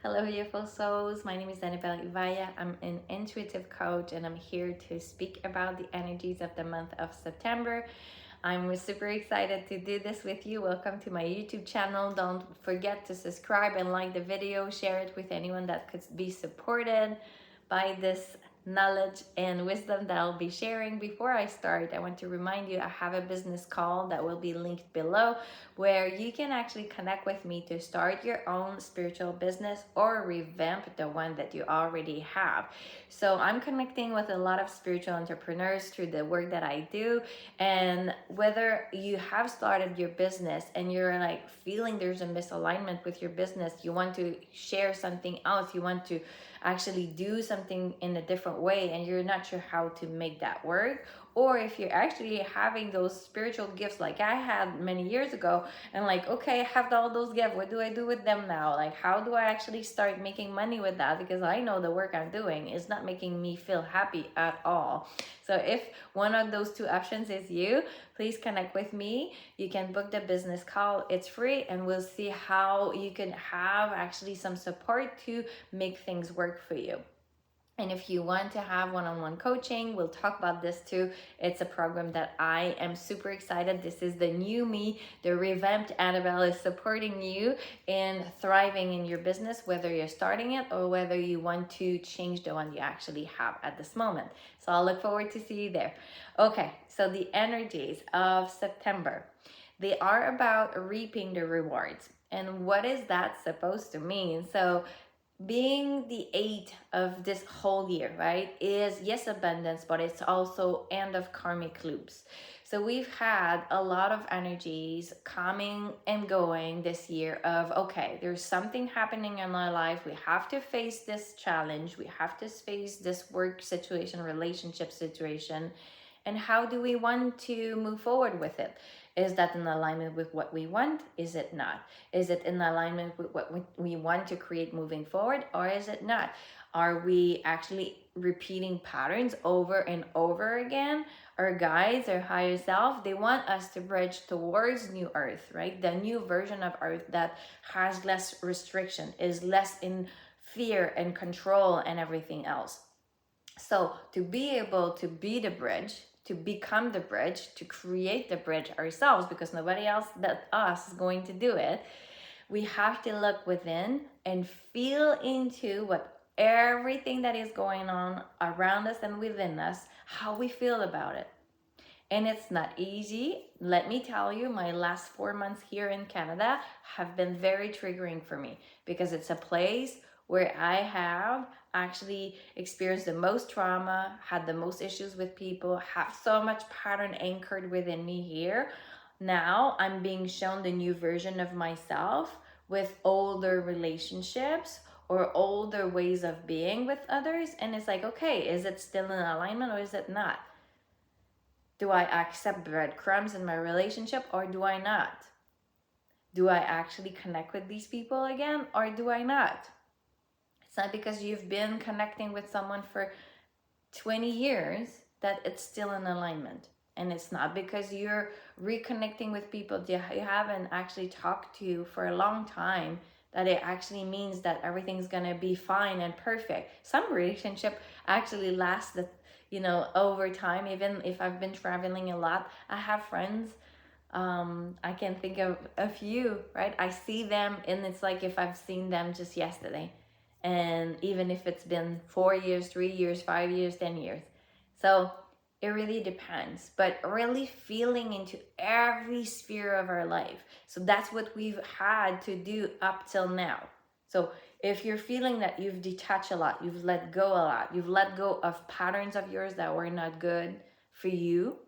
Hello, beautiful souls. My name is Annabelle Ivaya. I'm an intuitive coach and I'm here to speak about the energies of the month of September. I'm super excited to do this with you. Welcome to my YouTube channel. Don't forget to subscribe and like the video, share it with anyone that could be supported by this knowledge and wisdom that I'll be sharing. Before I start, I want to remind you I have a business call that will be linked below where you can actually connect with me to start your own spiritual business or revamp the one that you already have. So I'm connecting with a lot of spiritual entrepreneurs through the work that I do. And whether you have started your business and you're like feeling there's a misalignment with your business, you want to share something else, you want to actually do something in a different way and you're not sure how to make that work, or if you're actually having those spiritual gifts like I had many years ago and like, okay, I have all those gifts, what do I do with them now? Like, how do I actually start making money with that? Because I know the work I'm doing is not making me feel happy at all. So if one of those two options is you, please connect with me. You can book the business call, it's free, and we'll see how you can have actually some support to make things work for you. And if you want to have one-on-one coaching, we'll talk about this too. It's a program that I am super excited. This is the new me, the revamped Annabelle is supporting you in thriving in your business, whether you're starting it or whether you want to change the one you actually have at this moment. So I'll look forward to see you there. Okay, so the energies of September, they are about reaping the rewards. And what is that supposed to mean? So being the eight of this whole year, right, is yes, abundance, but it's also end of karmic loops. So we've had a lot of energies coming and going this year of, okay, there's something happening in my life. We have to face this challenge. We have to face this work situation, relationship situation. And how do we want to move forward with it? Is that in alignment with what we want? Is it not? Is it in alignment with what we want to create moving forward, or is it not? Are we actually repeating patterns over and over again? Our guides, our higher self, they want us to bridge towards new earth, right? The new version of earth that has less restriction, is less in fear and control and everything else. So to be able to be the bridge, to become the bridge, to create the bridge ourselves, because nobody else but us is going to do it, we have to look within and feel into what everything that is going on around us and within us, how we feel about it. And it's not easy. Let me tell you, my last 4 months here in Canada have been very triggering for me because it's a place where I have actually experienced the most trauma, had the most issues with people, have so much pattern anchored within me here. Now I'm being shown the new version of myself with older relationships or older ways of being with others. And it's like, okay, is it still in alignment or is it not? Do I accept breadcrumbs in my relationship or do I not? Do I actually connect with these people again or do I not? It's not because you've been connecting with someone for 20 years that it's still in alignment. And it's not because you're reconnecting with people you haven't actually talked to for a long time that it actually means that everything's gonna be fine and perfect. Some relationship actually lasts over time. Even if I've been traveling a lot, I have friends, I can think of a few, right? I see them and it's like if I've seen them just yesterday, and even if it's been 4 years, 3 years, 5 years, 10 years. So it really depends, but really feeling into every sphere of our life. So that's what we've had to do up till now. So if you're feeling that you've detached a lot, you've let go a lot, you've let go of patterns of yours that were not good for you,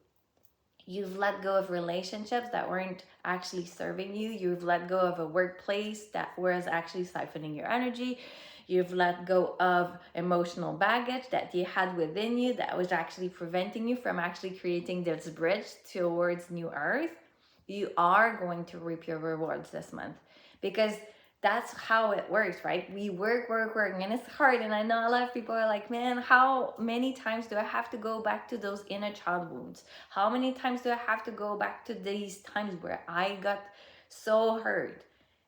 you've let go of relationships that weren't actually serving you, you've let go of a workplace that was actually siphoning your energy, you've let go of emotional baggage that you had within you that was actually preventing you from actually creating this bridge towards new earth, you are going to reap your rewards this month, because that's how it works, right? We work, and it's hard. And I know a lot of people are like, man, how many times do I have to go back to those inner child wounds? How many times do I have to go back to these times where I got so hurt?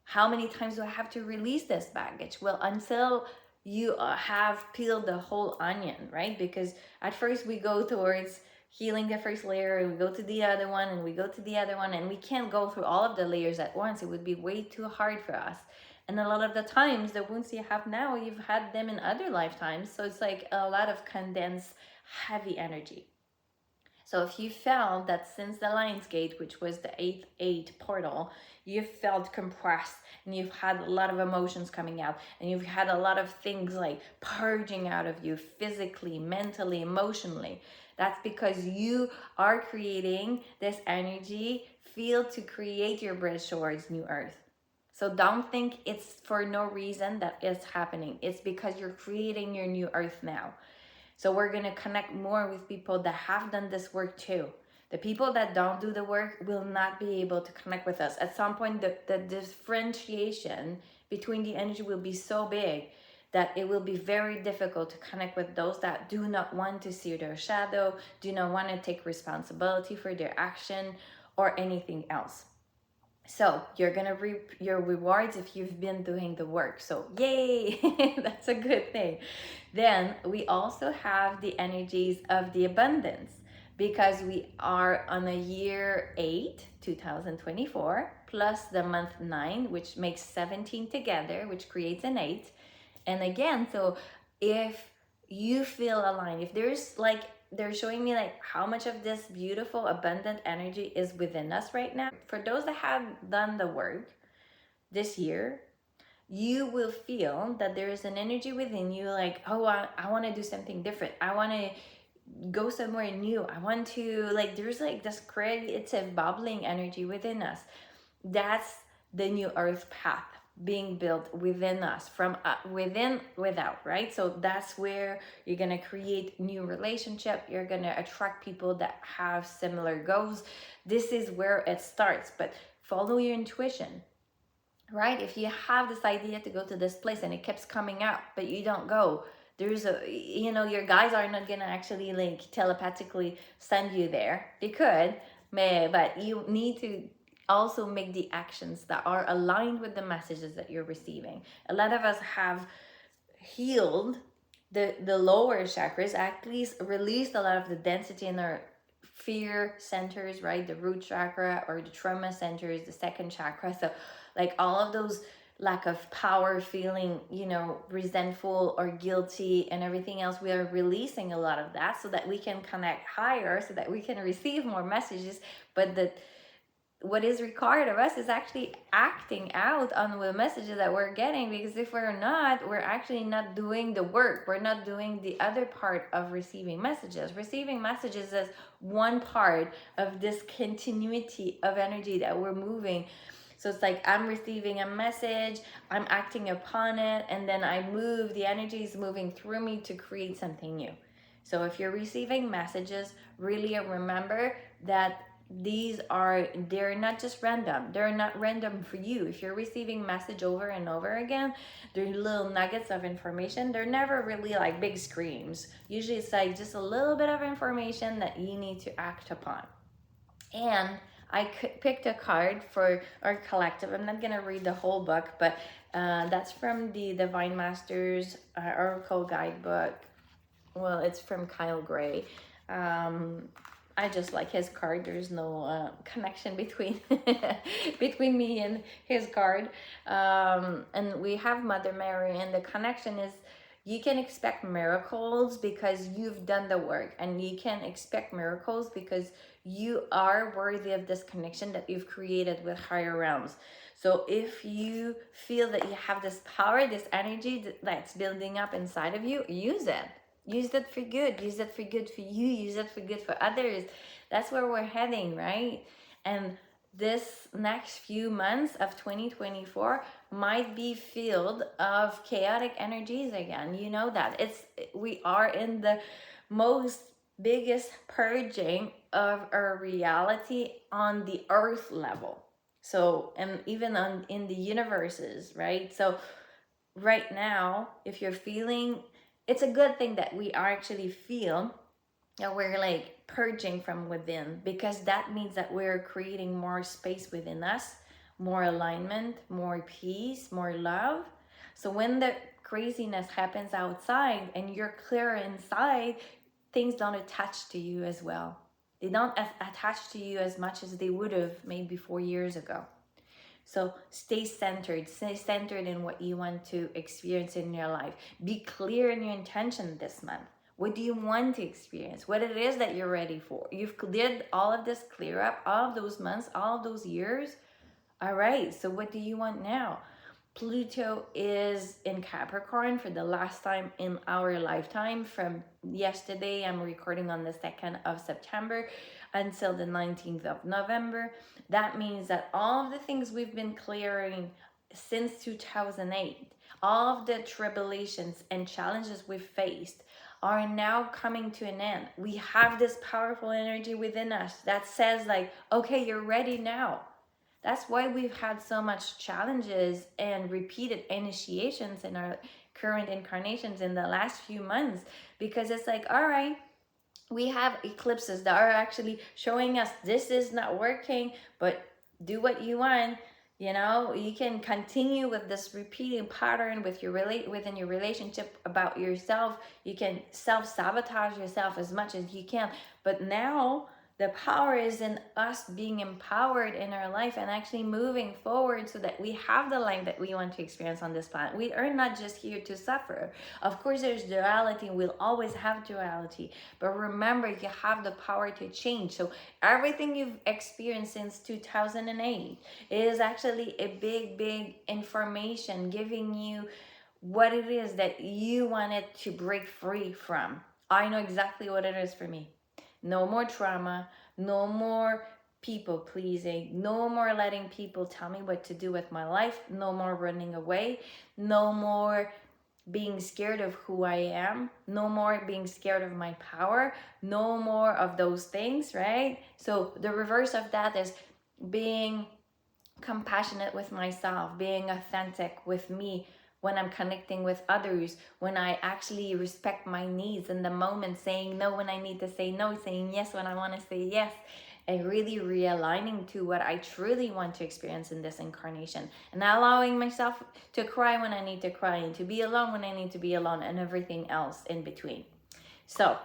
How many times do I have to release this baggage? Well, until you have peeled the whole onion, right? Because at first we go towards healing the first layer, and we go to the other one, and we go to the other one, and we can't go through all of the layers at once. It would be way too hard for us. And a lot of the times, the wounds you have now, you've had them in other lifetimes. So it's like a lot of condensed, heavy energy. So if you felt that since the Lion's Gate, which was the 8-8 portal, you've felt compressed and you've had a lot of emotions coming out and you've had a lot of things like purging out of you physically, mentally, emotionally, that's because you are creating this energy field to create your bridge towards New Earth. So don't think it's for no reason that it's happening. It's because you're creating your new earth now. So we're going to connect more with people that have done this work too. The people that don't do the work will not be able to connect with us. At some point, the differentiation between the energy will be so big that it will be very difficult to connect with those that do not want to see their shadow, do not want to take responsibility for their action or anything else. So you're gonna reap your rewards if you've been doing the work. So yay, that's a good thing. Then we also have the energies of the abundance because we are on a year 8, 2024, plus the month 9, which makes 17 together, which creates an 8. And again, so if you feel aligned, if there's like, they're showing me like how much of this beautiful abundant energy is within us right now. For those that have done the work this year, you will feel that there is an energy within you like, oh, I want to do something different. I want to go somewhere new. I want to, like, there's like this creative bubbling energy within us. That's the new earth path being built within us, from within without, right? So that's where you're going to create new relationship, you're going to attract people that have similar goals. This is where it starts. But follow your intuition, right? If you have this idea to go to this place and it keeps coming up but you don't go, there's a, you know, your guys are not gonna actually like telepathically send you there. They could, but you need to also make the actions that are aligned with the messages that you're receiving. A lot of us have healed the lower chakras, at least released a lot of the density in our fear centers, right? The root chakra, or the trauma centers, the second chakra. So like all of those lack of power, feeling, you know, resentful or guilty and everything else, we are releasing a lot of that so that we can connect higher, so that we can receive more messages. But what is required of us is actually acting out on the messages that we're getting, because if we're not, we're actually not doing the work. We're not doing the other part of receiving messages. Receiving messages is one part of this continuity of energy that we're moving. So it's like I'm receiving a message, I'm acting upon it, and then I move, the energy is moving through me to create something new. So if you're receiving messages, really remember that they're not just random. They're not random for you. If you're receiving message over and over again, they're little nuggets of information. They're never really like big screams. Usually it's like just a little bit of information that you need to act upon. And I picked a card for our collective. I'm not gonna read the whole book, but that's from the Divine Masters Oracle Guidebook. Well, it's from Kyle Gray. I just like his card. There's no connection between between me and his card. And we have Mother Mary, and the connection is you can expect miracles because you've done the work, and you can expect miracles because you are worthy of this connection that you've created with higher realms. So if you feel that you have this power, this energy that's building up inside of you, use it. Use that for good. Use that for good for you. Use that for good for others. That's where we're heading, right? And this next few months of 2024 might be filled of chaotic energies again. You know that. We are in the most biggest purging of our reality on the earth level. So, and even in the universes, right? So right now, if you're feeling, it's a good thing that we actually feel that we're like purging from within, because that means that we're creating more space within us. more alignment, more peace, more love. So when the craziness happens outside and you're clear inside, things don't attach to you as well. They don't attach to you as much as they would have maybe 4 years ago. So stay centered in what you want to experience in your life. Be clear in your intention this month. What do you want to experience? What it is that you're ready for? You've did all of this clear up, all of those months, all of those years. All right, so what do you want now? Pluto is in Capricorn for the last time in our lifetime. From yesterday, I'm recording on the 2nd of September until the 19th of November. That means that all of the things we've been clearing since 2008, all of the tribulations and challenges we've faced, are now coming to an end. We have this powerful energy within us that says, like, okay, you're ready now. That's why we've had so much challenges and repeated initiations in our current incarnations in the last few months, because it's like, all right, we have eclipses that are actually showing us this is not working, but do what you want. You know, you can continue with this repeating pattern with within your relationship about yourself. You can self-sabotage yourself as much as you can, but now the power is in us being empowered in our life and actually moving forward so that we have the life that we want to experience on this planet. We are not just here to suffer. Of course, there's duality. We'll always have duality. But remember, you have the power to change. So everything you've experienced since 2008 is actually a big information giving you what it is that you wanted to break free from. I know exactly what it is for me. No more trauma, no more people pleasing, no more letting people tell me what to do with my life, no more running away, no more being scared of who I am, no more being scared of my power, no more of those things, right? So the reverse of that is being compassionate with myself, being authentic with me when I'm connecting with others, when I actually respect my needs in the moment, saying no when I need to say no, saying yes when I want to say yes, and really realigning to what I truly want to experience in this incarnation, and allowing myself to cry when I need to cry, and to be alone when I need to be alone, and everything else in between. So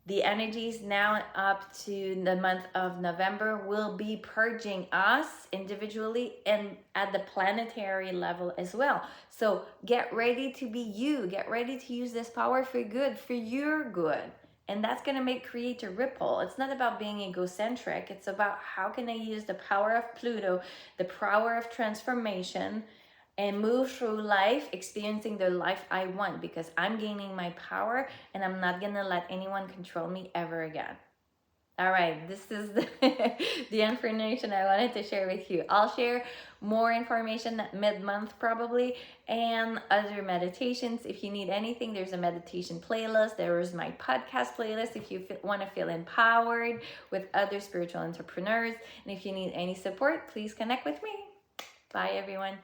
the energies now up to the month of November will be purging us individually and at the planetary level as well. So get ready to be you. Get ready to use this power for good, for your good. And that's going to create a ripple. It's not about being egocentric. It's about how can I use the power of Pluto, the power of transformation, and move through life experiencing the life I want, because I'm gaining my power and I'm not gonna let anyone control me ever again. All right, this is the information I wanted to share with you. I'll share more information at mid-month probably, and other meditations. If you need anything, there's a meditation playlist. There is my podcast playlist if you want to feel empowered with other spiritual entrepreneurs. And if you need any support, please connect with me. Bye, everyone.